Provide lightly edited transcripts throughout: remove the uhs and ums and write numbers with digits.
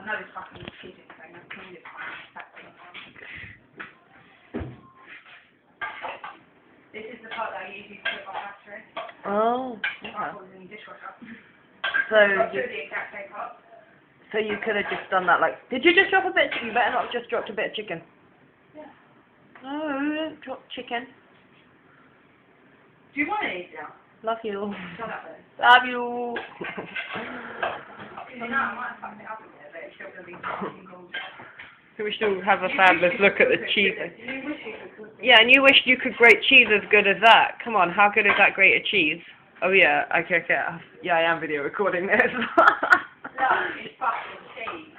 know this fucking cheating thing. I've cleaned it fucking. This is the part that I usually put my after it. Oh. Okay. I put it in the dishwasher. So you could have just done that. Like, did you just drop a bit? You better not have just dropped a bit of chicken. Yeah. Oh, drop chicken. Do you want to eat now? Love you. Shut up then. Love you. So now I might have fucked it up a bit, but it's still going to be fucking gold. So we still have a fabulous look at the cheese. You wish you could. Yeah, and you wished you could grate cheese as good as that. Come on, how good is that grated cheese? Oh yeah, okay. Yeah, I am video recording this. No, it's fucking cheese.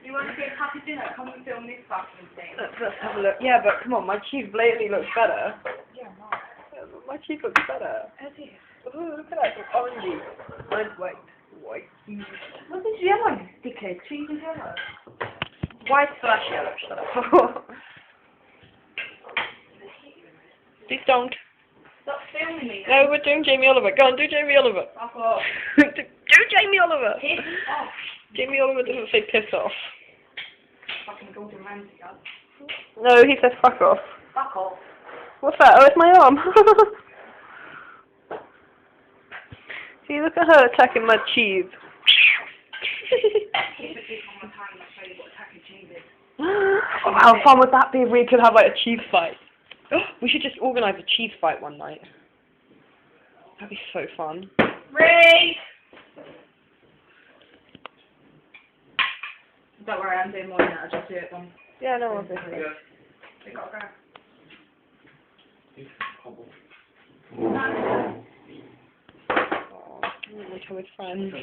You want to get happy dinner? Come and film this fucking thing. Let's have a look. Yeah, but come on, my cheese blatantly looks better. Yeah, no. My cheese looks better. As if. Ooh, look at that, it's orangey. Mine's white. What is yellow, dickhead? Cheese is yellow. White slash yellow, shut up. Please don't. Stop filming me. No, we're doing Jamie Oliver. Go on, do Jamie Oliver. Fuck off. do Jamie Oliver. Piss off. Jamie Oliver doesn't say piss off. Fucking Gordon Ramsay does. No, he says fuck off. Fuck off. What's that? Oh, it's my arm. See, look at her attacking my cheese. Oh, how fun would that be if we could have like a cheese fight? We should just organise a cheese fight one night. That'd be so fun. Read! Don't worry, I'm doing more than that. I'll just do it one. Yeah, no one's listening. We gotta go. Oh, I'm with friends.